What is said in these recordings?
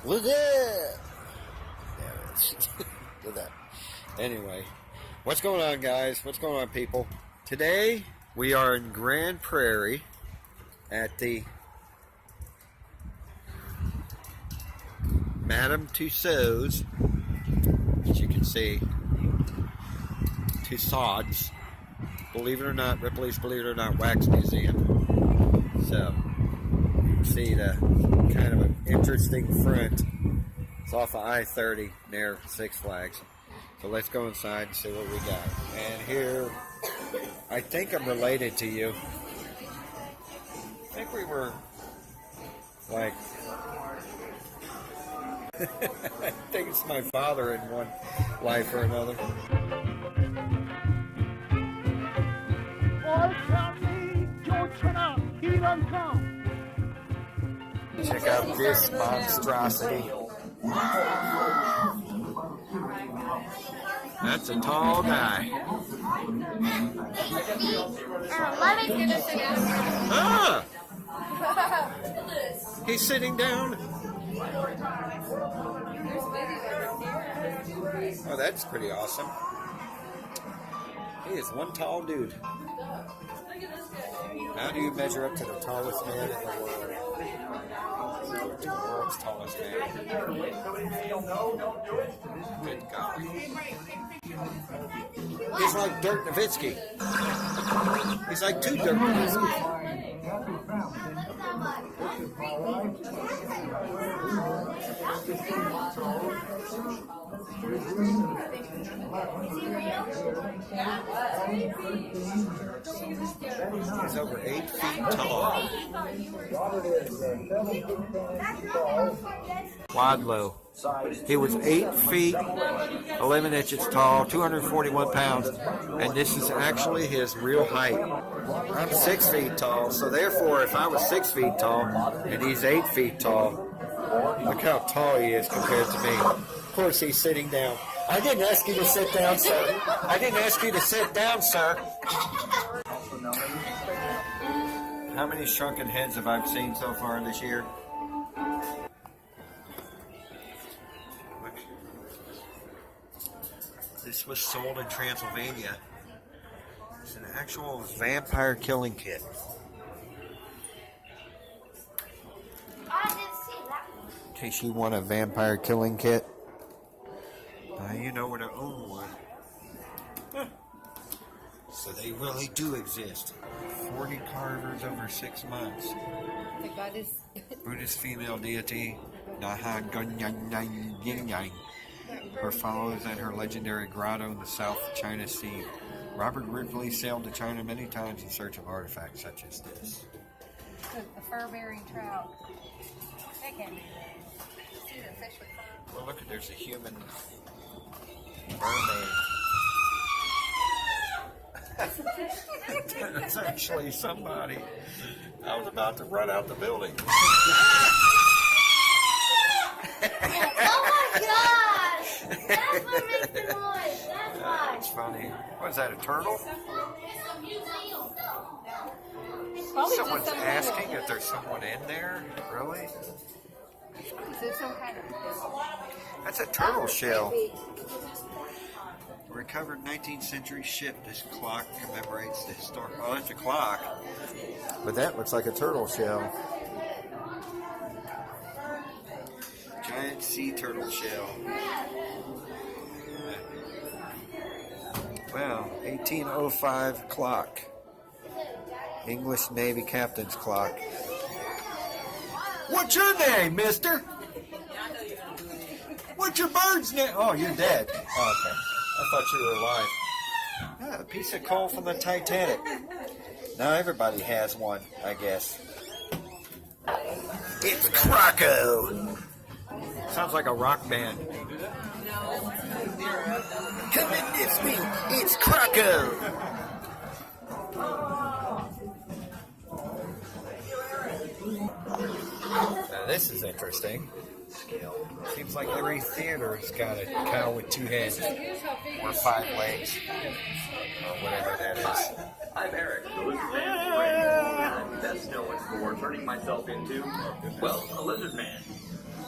Look at Look at that. Anyway, what's going on, guys? What's going on, people? Today we are in Grand Prairie at the Madame Tussauds, as you can see, Tussauds, believe it or not, Ripleys, believe it or not, wax museum. So you can see the kind of an interesting front. It's off of I-30 near Six Flags. So let's go inside and see what we got. And here, I think I'm related to you. I think we were like, I think it's my father in one life or another. Check out this monstrosity. That's a tall guy. Ah! He's sitting down. Oh, that's pretty awesome. He is one tall dude. How do you measure up to the tallest man in the world? The world's tallest man. Good God. He's like Dirk Nowitzki. He's like two Dirk Nowitzki. He's over 8 feet tall. Wadlow. He was 8 feet, 11 inches tall, 241 pounds, and this is actually his real height. I'm 6 feet tall, so therefore if I was 6 feet tall and he's 8 feet tall, look how tall he is compared to me. Of course he's sitting down. I didn't ask you to sit down, sir. I didn't ask you to sit down, sir. How many shrunken heads have I seen so far this year? This was sold in Transylvania. It's an actual vampire killing kit. In case you want a vampire killing kit, now you know where to own one. Huh. So they really do exist. 40 carvers over 6 months. The goddess. Buddhist female deity, Naha. Her follows at her legendary grotto in the South China Sea. Robert Ripley sailed to China many times in search of artifacts such as this. The fur-bearing trout. That can be the fish with fur. Well, look, there's a human mermaid. That's actually somebody. I was about to run out the building. Oh my gosh! That's what makes the noise. That's why. That's funny. What is that, a turtle? Someone's asking if there's someone in there? Really? Is it some kind of... That's a turtle shell. Recovered 19th century ship. This clock commemorates the historic... Oh, that's a clock. But that looks like a turtle shell. Giant sea turtle shell. Wow, 1805 clock. English Navy captain's clock. What's your name, mister? What's your bird's name? Oh, you're dead. Oh, okay. I thought you were alive. Ah, a piece of coal from the Titanic. Now everybody has one, I guess. It's Croco. Sounds like a rock band. Come in this week, it's Croco. Now this is interesting. Seems like every theater's got a cow with 2 heads or 5 legs or whatever that is. I'm Eric, the lizard man from Prairie, best known for turning myself into, well, a lizard man.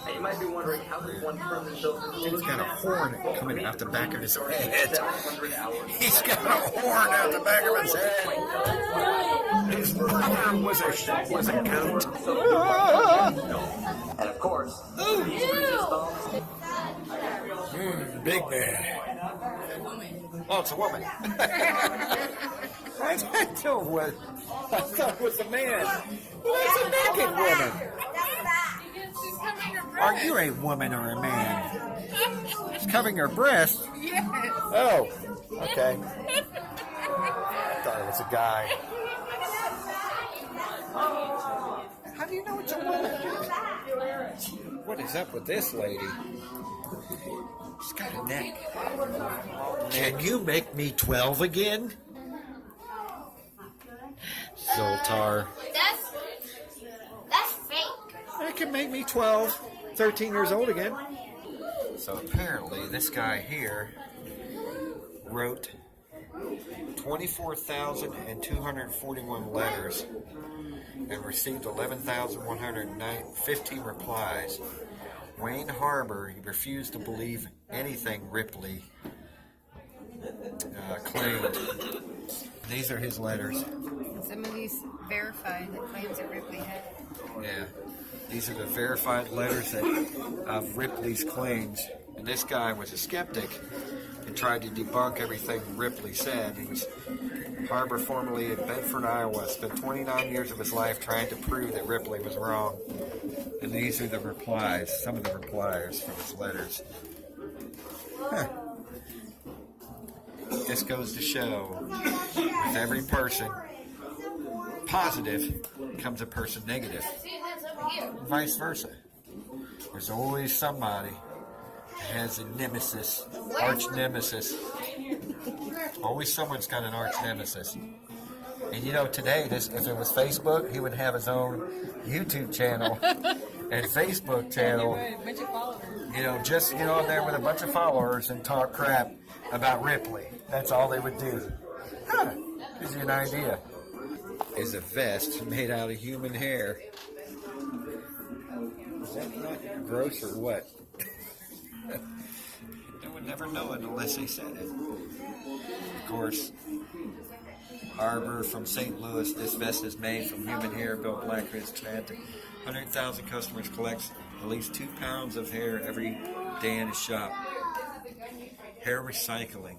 And you might be wondering how does one turn themselves into a He's got a horn coming out the back of his head. 700 hours. He's got a horn out the back of his head. His mother was a goat. And of course, Big man. Oh, it's a woman. I thought it was a man. Well, it's a naked woman. Are you a woman or a man? She's covering her breast. Yes. Oh, okay. I thought it was a guy. How do you know it's a woman? What is up with this lady? She's got a neck. Can you make me 12 again? Zoltar. That's fake. That can make me 12, 13 years old again. So apparently this guy here wrote 24,241 letters and received 11,115 replies. Wayne Harbor, he refused to believe anything Ripley claimed. These are his letters. Some of these verified the claims that Ripley had. Yeah, these are the verified letters of Ripley's claims. And this guy was a skeptic and tried to debunk everything Ripley said. He was Harbor, formerly in Bedford, Iowa, spent 29 years of his life trying to prove that Ripley was wrong. And these are the replies, some of the replies from his letters. Huh. This goes to show, with every person positive comes a person negative. Vice versa. There's always somebody that has a nemesis, arch nemesis. Always someone's got an arch nemesis. And you know, today, if it was Facebook, he would have his own YouTube channel and Facebook channel. You know, just get on there with a bunch of followers and talk crap about Ripley. That's all they would do. Huh. Gives you an idea. Is a vest made out of human hair. Is that not gross or what? No one never know it unless they said it. Of course, Harbor from St. Louis. This vest is made from human hair, built black for his trend. 100,000 customers collects at least 2 pounds of hair every day in his shop. Hair recycling.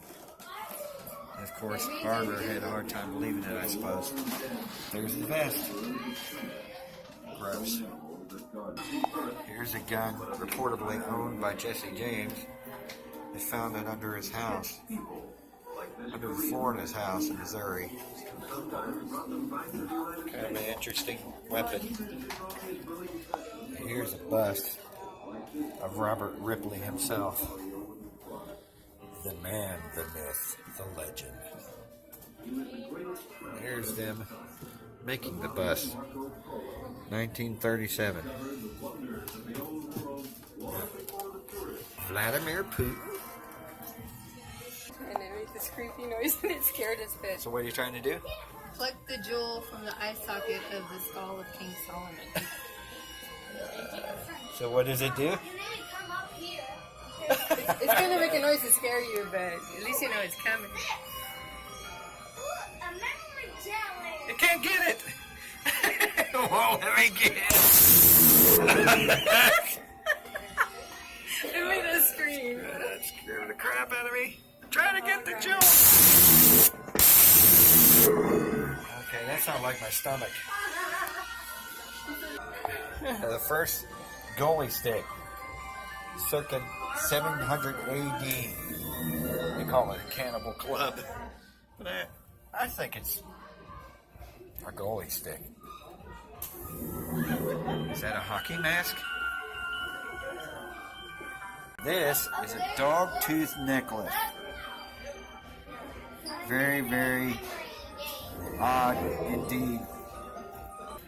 And of course, Harbor had a hard time believing it, I suppose. There's the vest. Gross. Here's a gun reportedly owned by Jesse James. They found it under his house, under the floor in his house in Missouri. Kind of an interesting weapon. Here's a bust of Robert Ripley himself. The man, the myth, the legend. There's them making the bust. 1937. Vladimir Putin. And it makes this creepy noise and it scared us a bit. So what are you trying to do? Pluck the jewel from the eye socket of the skull of King Solomon. So what does it do? It's going to make a noise to scare you, but at least you know it's coming. You can't get it. Won't let me get it. It made us scream. That scared the crap out of me. Trying to get the jewel. Okay, that sounds like my stomach. The first goalie stick, circa 700 AD. They call it a cannibal club. But I think it's a goalie stick. Is that a hockey mask? This is a dog tooth necklace. Very, very odd indeed.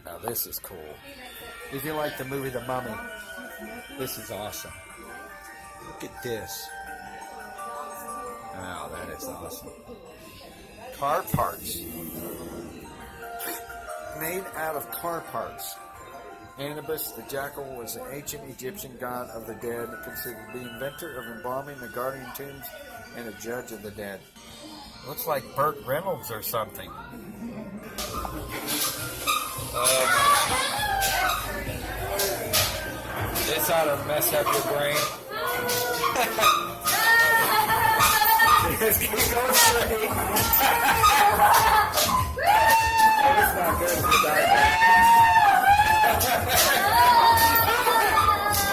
Now this is cool. If you like the movie The Mummy, this is awesome. Look at this. Wow, that is awesome. Car parts. Made out of car parts. Anubis the jackal was an ancient Egyptian god of the dead, considered the inventor of embalming the guardian tombs and a judge of the dead. Looks like Burt Reynolds or something. This ought to mess up your brain. It's going straight. It's not good for diabetes.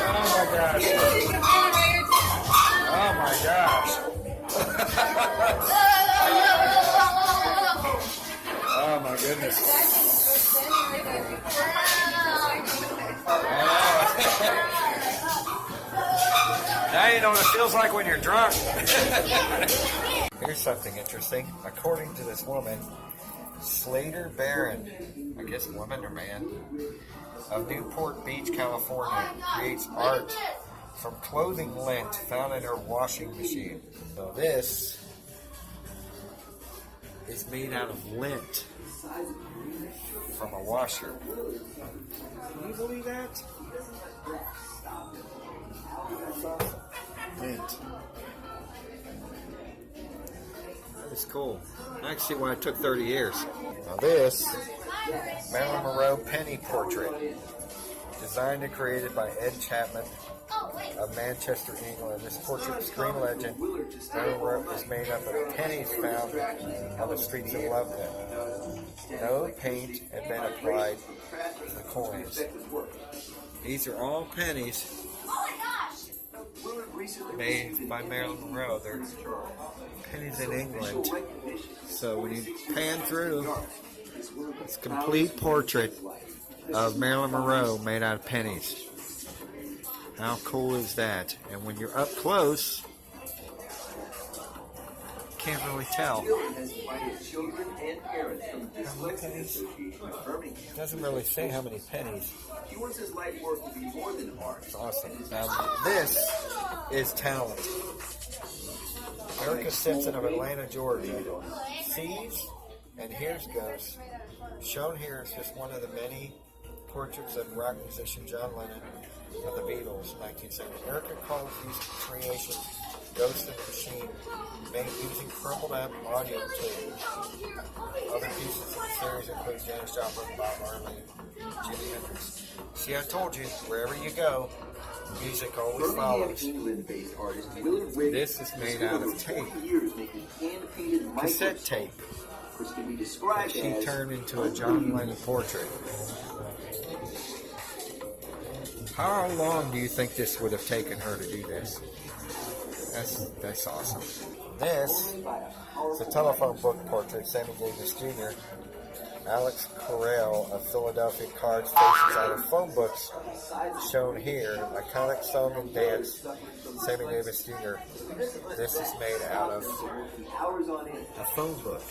Oh my gosh. Oh my gosh. Oh my goodness. Now you know what it feels like when you're drunk. Here's something interesting. According to this woman, Slater Barron, I guess woman or man, of Newport Beach, California, creates art from clothing lint found in her washing machine. So this is made out of lint from a washer. Can you believe that? That's awesome. Lint. That is cool. I can see why it took 30 years. Now this, Marilyn Monroe penny portrait, designed and created by Ed Chapman of Manchester, England. This portrait screen legend, Marilyn Monroe, is made up of pennies found on the streets of London. No paint had been applied to the coins. These are all pennies made by Marilyn Monroe. They're pennies in England. So when you pan through, it's a complete portrait of Marilyn Monroe made out of pennies. How cool is that? And when you're up close, can't really tell. How many pennies? It doesn't really say how many pennies. It's awesome. Now this is talent. Erica Simpson of Atlanta, Georgia, sees and hears ghosts. Shown here is just one of the many portraits of rock musician John Lennon of the Beatles, 1970. Erica calls these creations Ghost in the Machine, made using crumpled up audio tapes. Other pieces of the series include Janis Joplin, Bob Marley, and Jimi Hendrix. See, I told you, wherever you go, music always follows. This is made out of tape. Cassette tape. That she turned into a John Lennon portrait. How long do you think this would have taken her to do this? That's awesome. This is a telephone book portrait, Sammy Davis Jr. Alex Correll of Philadelphia cards faces out of phone books shown here. Iconic song and dance, Sammy Davis Jr. This is made out of a phone book.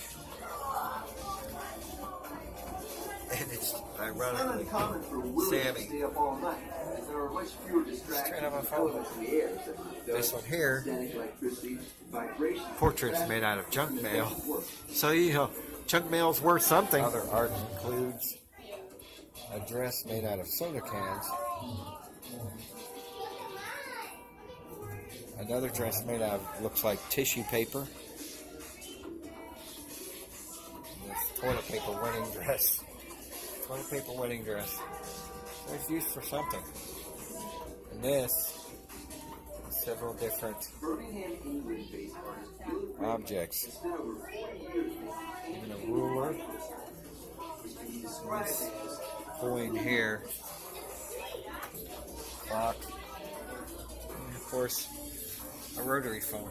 And it's ironically Sammy. Straight out of a phone book. This one here, portraits made out of junk mail. So you know, junk mail's worth something. Other art includes a dress made out of soda cans. Another dress made out of, looks like tissue paper. And this toilet paper wedding dress. Toilet paper wedding dress. So it's used for something. And this, several different objects. Even a ruler. This coin here. Clock. And of course, a rotary phone.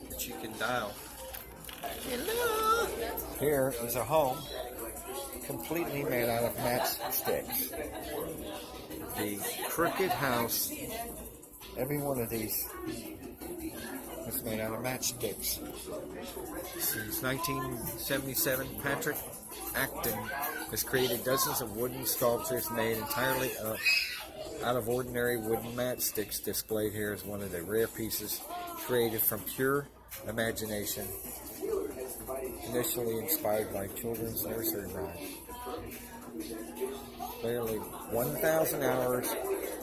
Which you can dial. Hello! Here is a home completely made out of matchsticks. The crooked house, every one of these was made out of matchsticks. Since 1977, Patrick Acton has created dozens of wooden sculptures made entirely out of ordinary wooden matchsticks. Displayed here is one of the rare pieces created from pure imagination, initially inspired by children's nursery rhymes. barely 1,000 hours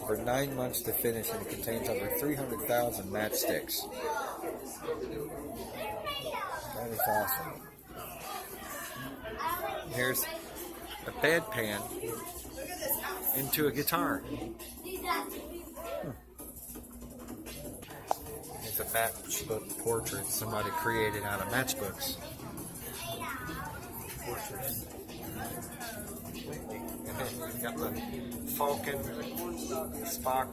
for 9 months to finish, and it contains over 300,000 matchsticks. That is awesome. Here's a bedpan into a guitar. It's a matchbook portrait somebody created out of matchbooks. Portraits. You've got the Falcon, Spock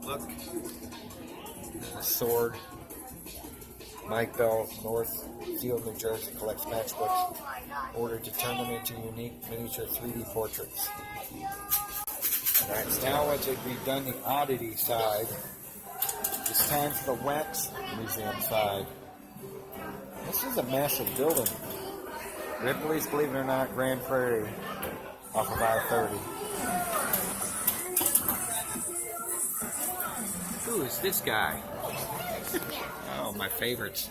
look, the sword. Mike Bell, Northfield, New Jersey, collects matchbooks, ordered to turn them into unique miniature 3D portraits. Alright, so now once we've done the oddity side, it's time for the wax museum side. This is a massive building. Ripleys, believe it or not, Grand Prairie, off of I-30. Who is this guy? Oh, my favorites.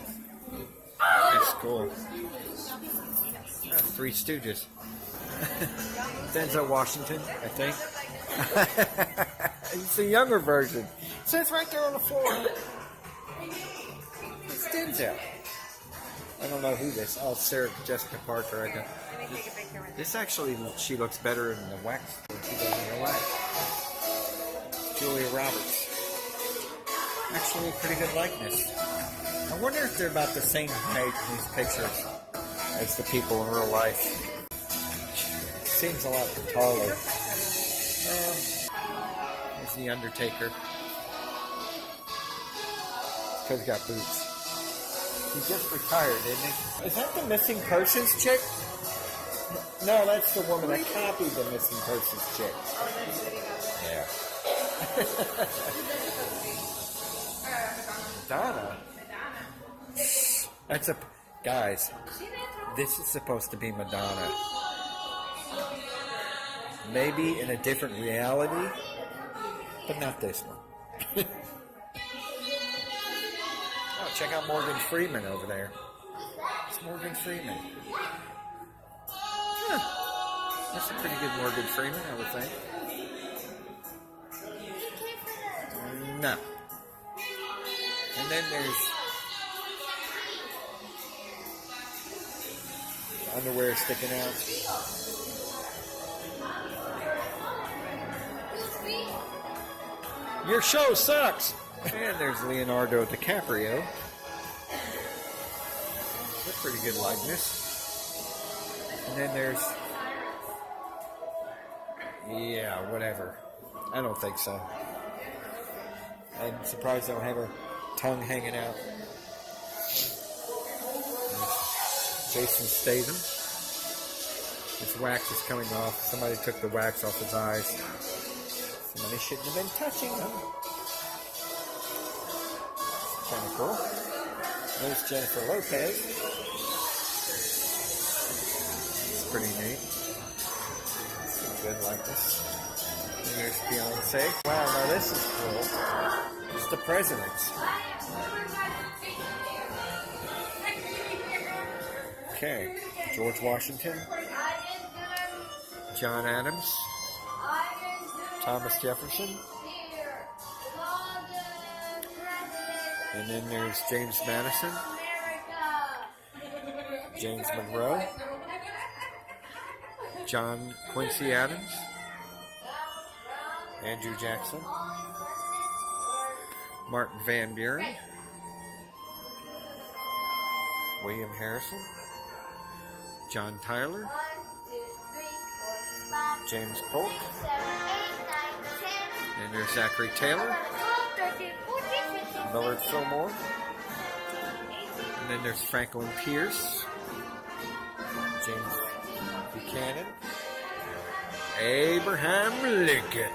That's cool. Three Stooges. Denzel Washington, I think. It's a younger version. It says right there on the floor. It's Denzel. I don't know who this. Oh, Sarah Jessica Parker. I got. This actually, she looks better in the wax than she does in real life. Julia Roberts. Actually, a pretty good likeness. I wonder if they're about the same height in these pictures as the people in real life. Seems a lot taller. There's the Undertaker. Because he's got boots. He just retired, isn't he? Is that the missing persons chick? No, that's the woman that copied the missing persons chick. Yeah. Madonna. That's a... Guys, this is supposed to be Madonna. Maybe in a different reality, but not this one. Oh, check out Morgan Freeman over there. It's Morgan Freeman. Huh. That's a pretty good Morgan Freeman, I would think. No. And then there's underwear sticking out. Your show sucks! And there's Leonardo DiCaprio. That's a pretty good likeness. And then there's... Yeah, whatever. I don't think so. I'm surprised they don't have her tongue hanging out. There's Jason Statham. His wax is coming off. Somebody took the wax off his eyes. Somebody shouldn't have been touching them. Kind of cool. There's Jennifer Lopez. It's pretty neat. Some good like this. And there's Beyonce. Wow, now this is cool. It's the presidents. Okay. George Washington. John Adams. Thomas Jefferson. And then there's James Madison. James Monroe. John Quincy Adams. Andrew Jackson. Martin Van Buren. William Harrison. John Tyler. James Polk. And there's Zachary Taylor. Millard Fillmore. And then there's Franklin Pierce. James Buchanan. Abraham Lincoln.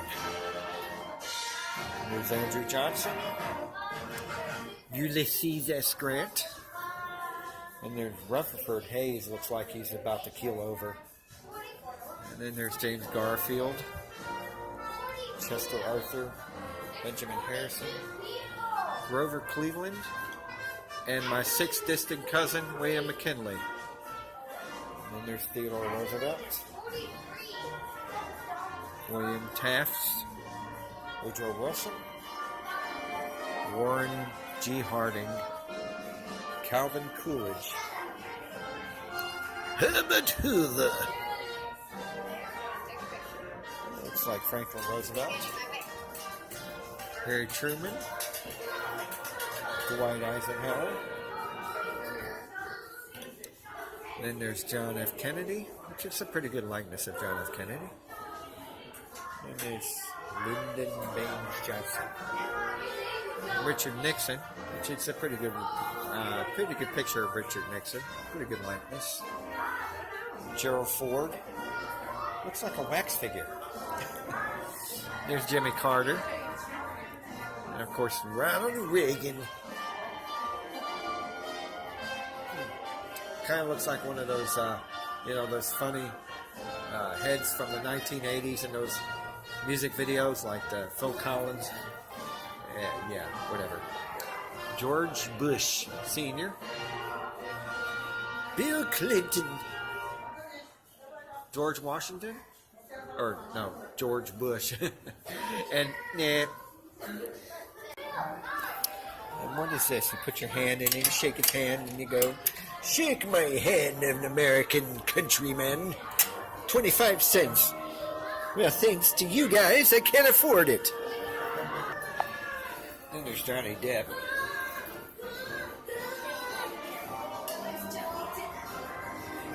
And there's Andrew Johnson. Ulysses S. Grant. And there's Rutherford Hayes. Looks like he's about to keel over. And then there's James Garfield. Chester Arthur. Benjamin Harrison. Grover Cleveland. And my sixth distant cousin, William McKinley. And then there's Theodore Roosevelt. William Taft, Woodrow Wilson, Warren G. Harding, Calvin Coolidge, Herbert Hoover. Looks like Franklin Roosevelt, Harry Truman, Dwight Eisenhower. Then there's John F. Kennedy, which is a pretty good likeness of John F. Kennedy. And there's Lyndon Baines Johnson. Richard Nixon, which is a pretty good picture of Richard Nixon. Pretty good likeness. Gerald Ford. Looks like a wax figure. There's Jimmy Carter. And of course, Ronald Reagan. Kind of looks like one of those, those funny heads from the 1980s and those music videos like the Phil Collins. Yeah, whatever. George Bush Sr. Bill Clinton. George Washington? Or, no, George Bush. And what is this? You put your hand in it, you shake his hand, and you go, "Shake my hand, an American countryman. 25 cents. Well, thanks to you guys, I can't afford it." Then there's Johnny Depp.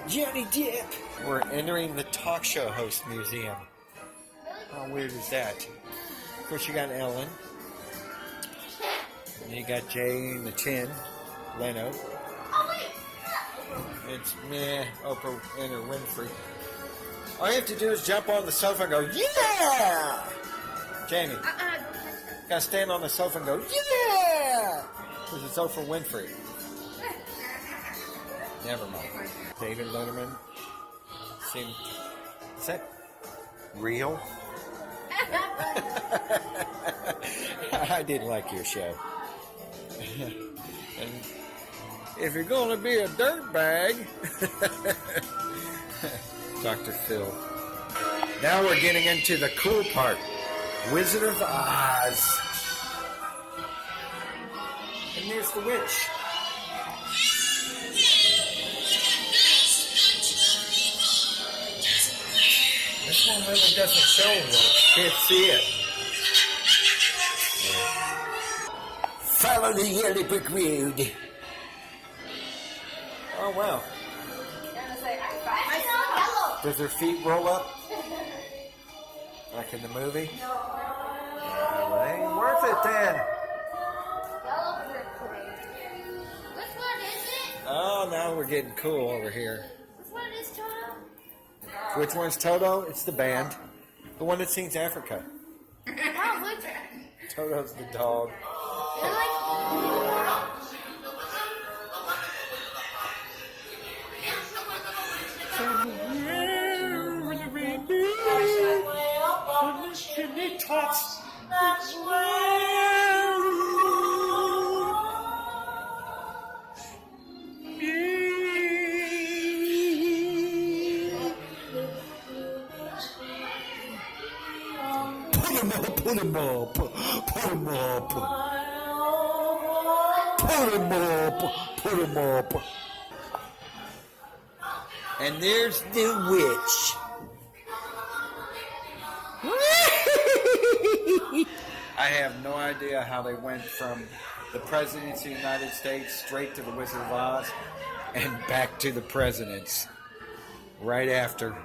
Johnny Depp. We're entering the talk show host museum. How weird is that? Of course, you got Ellen. And you got Jay and the Chin, Leno. It's Oprah and her Winfrey. All you have to do is jump on the sofa and go, "Yeah!" Jamie, gotta stand on the sofa and go, "Yeah!" Because it's Oprah Winfrey. Never mind. David Letterman. Is that real? I didn't like your show. And if you're going to be a dirtbag, Dr. Phil. Now we're getting into the cool part. Wizard of Oz. And there's the witch. This one really doesn't show much. Can't see it. Follow the yellow brick road. Oh, wow. Does her feet roll up? Like in the movie? Well, it ain't worth it then. Which one is it? Oh, now we're getting cool over here. Which one is Toto? Which one's Toto? It's the band. The one that sings Africa. Oh, which one? Toto's the dog. Put him up. And there's the witch. I have no idea how they went from the presidency of the United States straight to the Wizard of Oz and back to the presidents right after.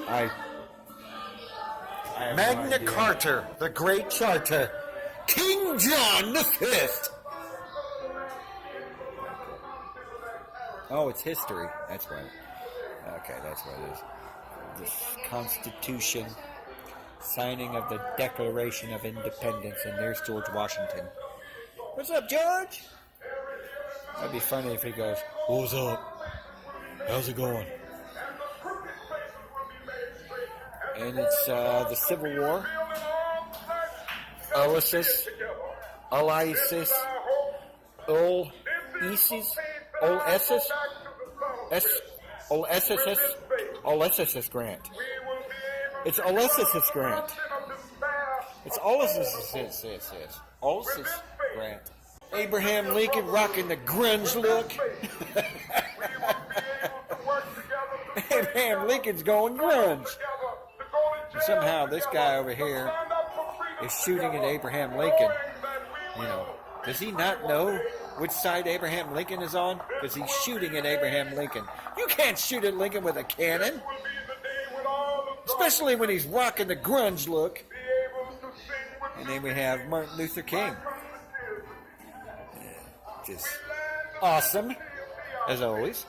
I have Magna Carta, the Great Charter, King John V. Oh, it's history. That's right. Okay, that's what it is. The Constitution, signing of the Declaration of Independence, and there's George Washington. What's up, George? That'd be funny if he goes, "What's up? How's it going?" And it's the Civil War. Ulysses, Ulysses Grant. It's Ulysses Grant. It's Ulysses Grant. Abraham Lincoln rocking the grunge look. Abraham Lincoln's going grunge. And somehow this guy over here is shooting at Abraham Lincoln. You know, does he not know which side Abraham Lincoln is on? Because he's shooting at Abraham Lincoln. You can't shoot at Lincoln with a cannon. Especially when he's rocking the grunge look. And then we have Martin Luther King. Just awesome, as always.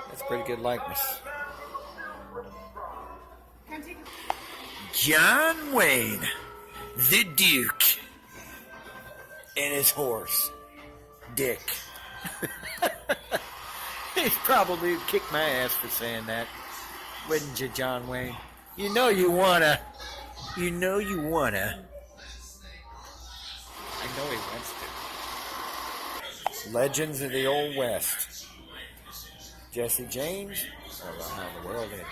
That's a pretty good likeness. John Wayne, the Duke, and his horse, Dick. He'd probably kick my ass for saying that, wouldn't you, John Wayne? You know you wanna. You know you wanna. I know he wants to. Legends of the Old West. Jesse James. I don't know how in the world it,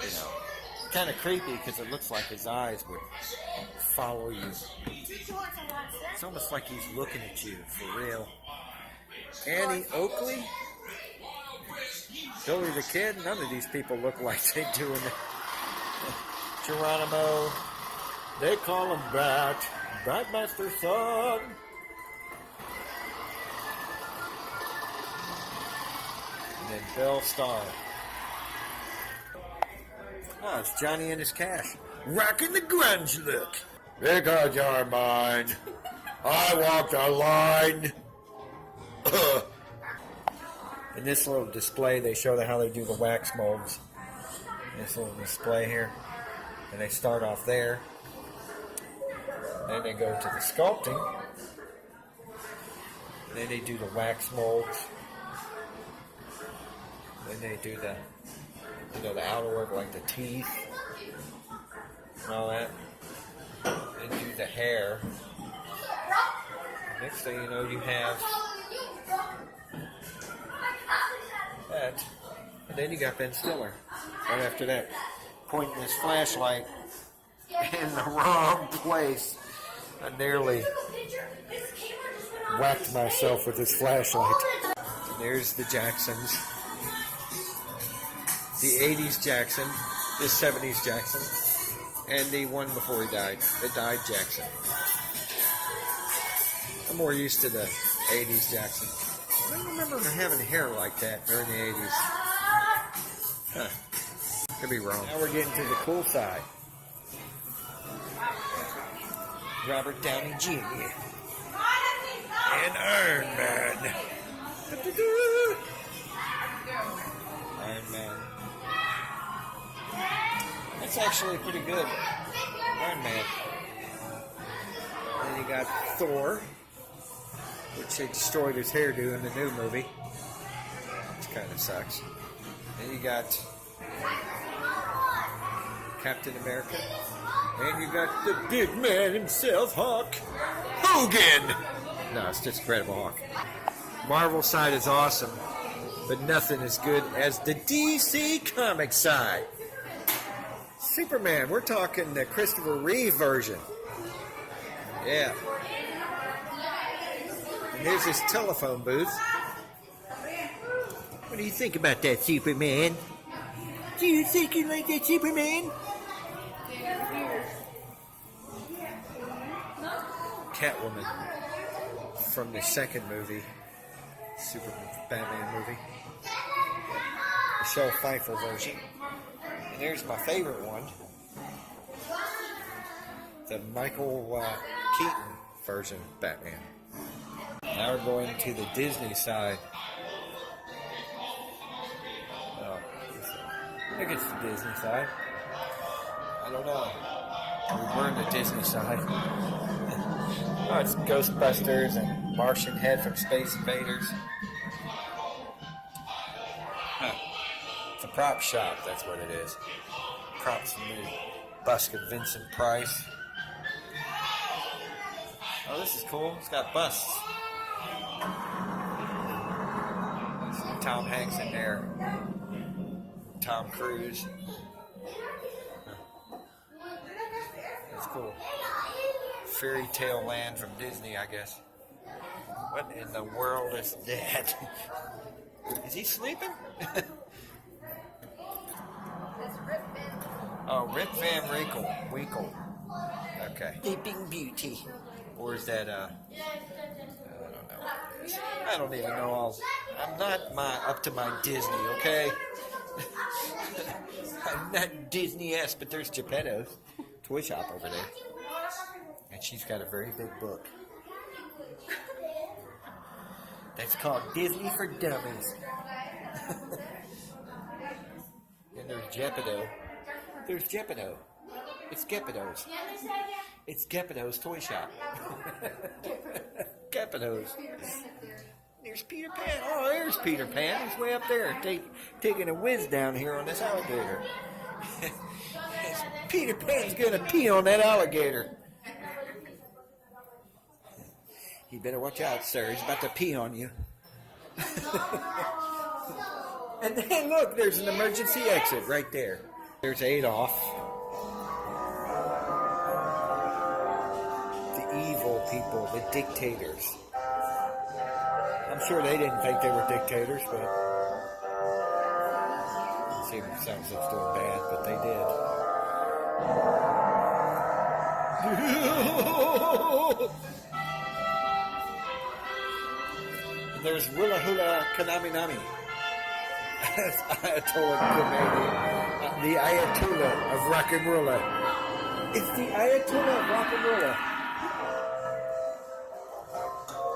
you know. Kind of creepy because it looks like his eyes would follow you. It's almost like he's looking at you for real. Annie Oakley, Billy the Kid. None of these people look like they do in the Geronimo. They call him Batmaster's son. And then Bill Starr. Oh, it's Johnny and his cash. Rocking the grunge look. Because you're mine. I walked a line. In this little display, they show how they do the wax molds. This little display here. And they start off there. Then they go to the sculpting. Then they do the wax molds. Then they do the, you know, the outer work like the teeth and all that. Then do the hair. Next thing you know, you have that. And then you got Ben Stiller right after that, pointing his flashlight in the wrong place. I nearly whacked myself with his flashlight. And there's the Jacksons. The 80s Jackson, the 70s Jackson, and the one before he died, the died Jackson. I'm more used to the 80s Jackson. I don't remember him having hair like that during the 80s. Huh. Could be wrong. Now we're getting to the cool side. Robert Downey Jr. and Iron Man. Iron Man. That's actually pretty good. Iron Man. Then you got Thor, which they destroyed his hairdo in the new movie. Which kind of sucks. Then you got Captain America. And you got the big man himself, Hulk Hogan. No, it's just Incredible Hulk. Marvel side is awesome, but nothing as good as the DC comic side. Superman, we're talking the Christopher Reeve version. Yeah. And there's his telephone booth. What do you think about that, Superman? Do you think you like that, Superman? Catwoman from the second movie, Batman movie, Michelle Pfeiffer version. And there's my favorite one, the Michael Keaton version of Batman. Now we're going to the Disney side. Oh, I think it's the Disney side. I don't know. We're in the Disney side. Oh, it's Ghostbusters and Martian Head from Space Invaders. Huh. It's a prop shop, that's what it is. Props from the bust of Vincent Price. Oh, this is cool. It's got busts. Tom Hanks in there. Tom Cruise. That's cool. Fairy tale land from Disney, I guess. What in the world is that? Is he sleeping? That's Rip Van. Oh, Rip Van Winkle. Okay. Sleeping Beauty. Or is that, I don't know what it is. I don't even know I'm not up to my Disney, okay? I'm not Disney-esque, but there's Geppetto's toy shop over there. And she's got a very big book. That's called Disney for Dummies. And there's Geppetto. There's Geppetto. It's Geppetto's. It's Geppetto's toy shop. Geppetto's. There's Peter Pan. Oh, there's Peter Pan. He's way up there taking a whiz down here on this alligator. Peter Pan's going to pee on that alligator. You better watch out, sir. He's about to pee on you. And then look, there's an emergency exit right there. There's Adolf. The evil people, the dictators. I'm sure they didn't think they were dictators, but it seems themselves as doing bad, but they did. And there's Willa Hula Kanami Nami. That's Ayatollah Khomeini, the Ayatollah of rock and roller. It's the Ayatollah of rock and roller.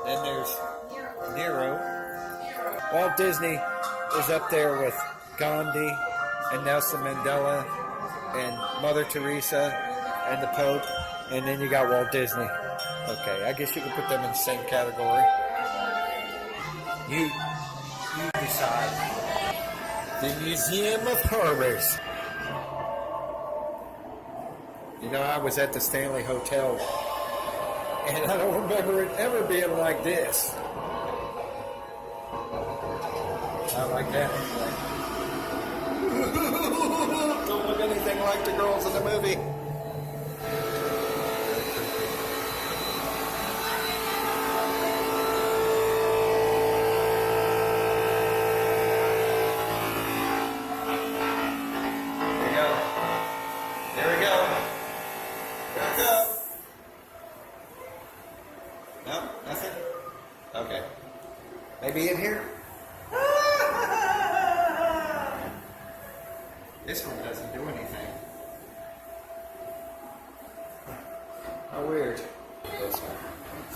Then there's Nero. Walt Disney is up there with Gandhi and Nelson Mandela and Mother Teresa and the Pope, and then you got Walt Disney. Okay, I guess you can put them in the same category. You decide. The Museum of Horrors. You know, I was at the Stanley Hotel, and I don't remember it ever being like this. I like that. Don't look anything like the girls in the movie. Maybe in here? This one doesn't do anything. How weird. This one.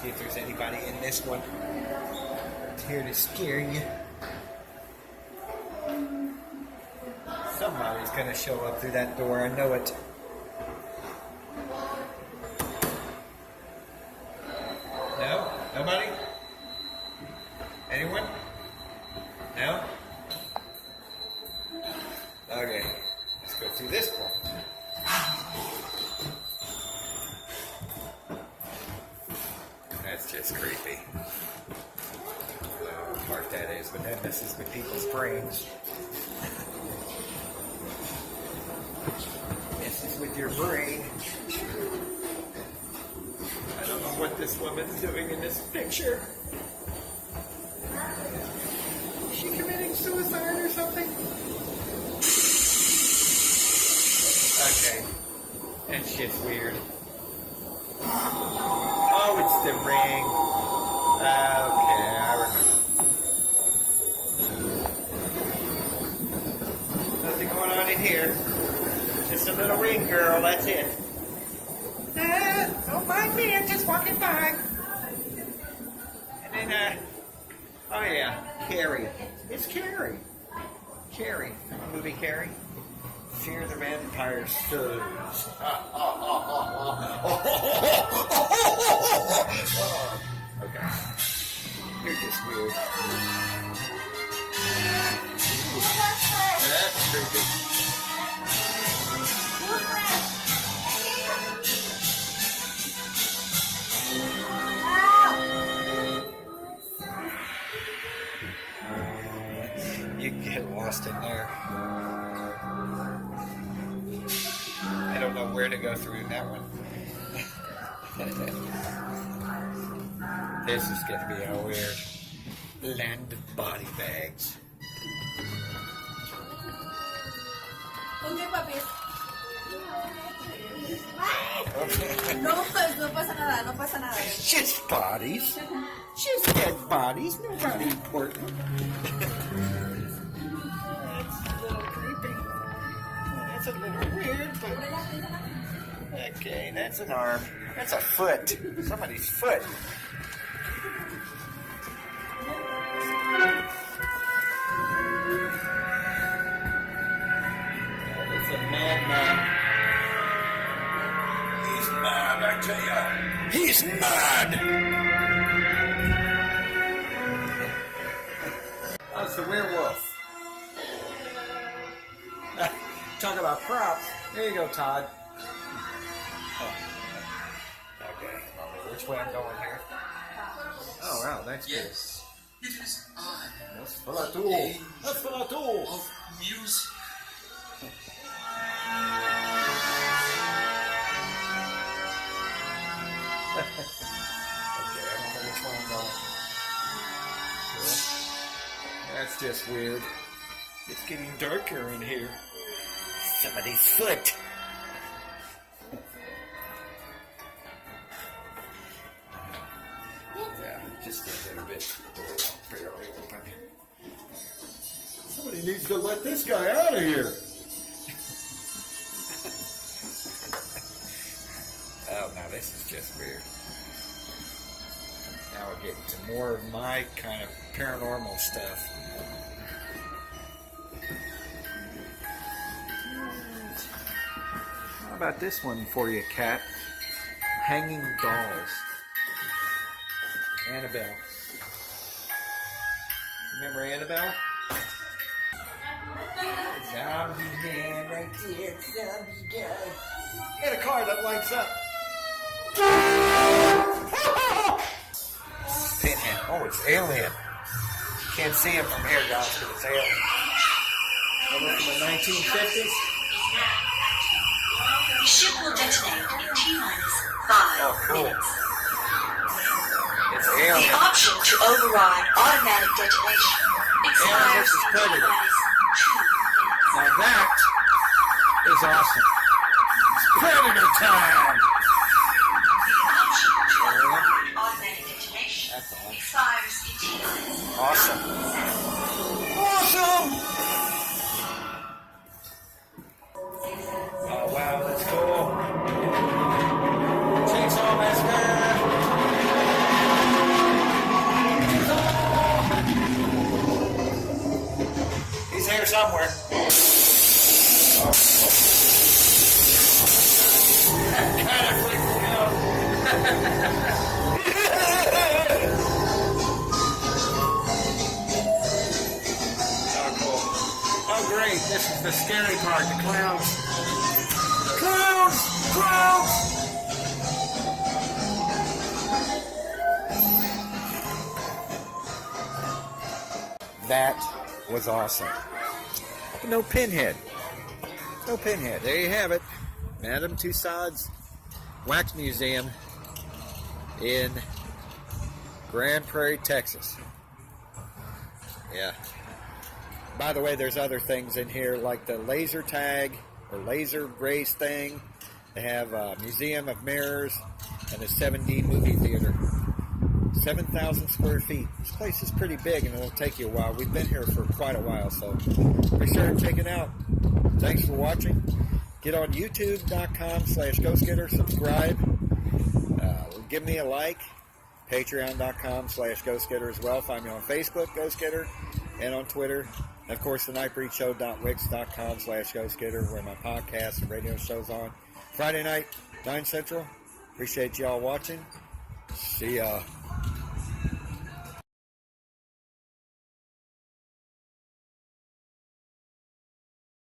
See if there's anybody in this one. It's here to scare you. Somebody's gonna show up through that door, I know it. No? Nobody? Anyone? No? Okay, let's go through this one. That's just creepy. I don't know what part that is, but that messes with people's brains. Messes with your brain. I don't know what this woman's doing in this picture. Is she committing suicide or something? Okay. That shit's weird. Oh, it's the ring. Okay, I remember. Nothing going on in here. Just a little ring girl, that's it. Don't mind me, I'm just walking by. And then, oh yeah, Carrie. It's Carrie. Carrie. Movie Carrie. Fear the Vampire Studies. Okay. You're just weird. That's creepy. You can get lost in there. where to go through that one. This is going to be a weird land of body bags. Okay, papi. Okay. No, pues, no pasa nada, no pasa nada. Just bodies. Just dead bodies. Nobody important. That's a little creepy. That's a little weird, but... Okay, that's an arm. That's a foot. Somebody's foot. It's a madman. He's mad, I tell ya. He's mad! Oh, it's the werewolf. Talk about props. There you go, Todd. Oh. Okay. Which way I'm going here? Oh, wow, that's good. Yes, it is I. That's Falatul. That's Falatul. Of music. Okay, I don't know which one I'm going. Cool. That's just weird. It's getting darker in here. Somebody's foot. Yeah, just a little bit. Barely open. Somebody needs to let this guy out of here. Oh, now this is just weird. Now we're getting to more of my kind of paranormal stuff. How about this one for you, Cat? Hanging dolls. Annabelle. Remember Annabelle? Zombie man right there, zombie guy. Got a car that lights up. Pinhead. Oh, it's Alien. Can't see him from here, guys, because it's Alien. Remember from the 1950s? The ship will detonate in T-minus 5 Oh, cool. minutes. It's The Alien. option to override automatic detonation expires versus Predator. T-minus 2 minutes. Now that is awesome. It's Predator time! Option to override automatic detonation That's awesome. expires in T-minus Awesome. 7. Awesome! Oh, wow, that's cool. Chainsaw Massacre! He's here somewhere. That kind of freaked me out. Oh, cool. Oh, great. This is the scary part, the clowns. Clowns! Clowns! That was awesome. But no Pinhead. No Pinhead. There you have it. Madame Tussauds Wax Museum in Grand Prairie, Texas. Yeah. By the way, there's other things in here like the laser tag or laser race thing. They have a Museum of Mirrors and a 7D movie theater. 7,000 square feet. This place is pretty big and it'll take you a while. We've been here for quite a while, so be sure to check it out. Thanks for watching. Get on youtube.com/GhostGetter. Subscribe. Give me a like. Patreon.com/GhostGetter as well. Find me on Facebook, GhostGetter, and on Twitter. And of course, the nightbreedshow.wix.com/GhostGetter, where my podcast and radio show's on. Friday night, 9 Central. Appreciate y'all watching. See ya.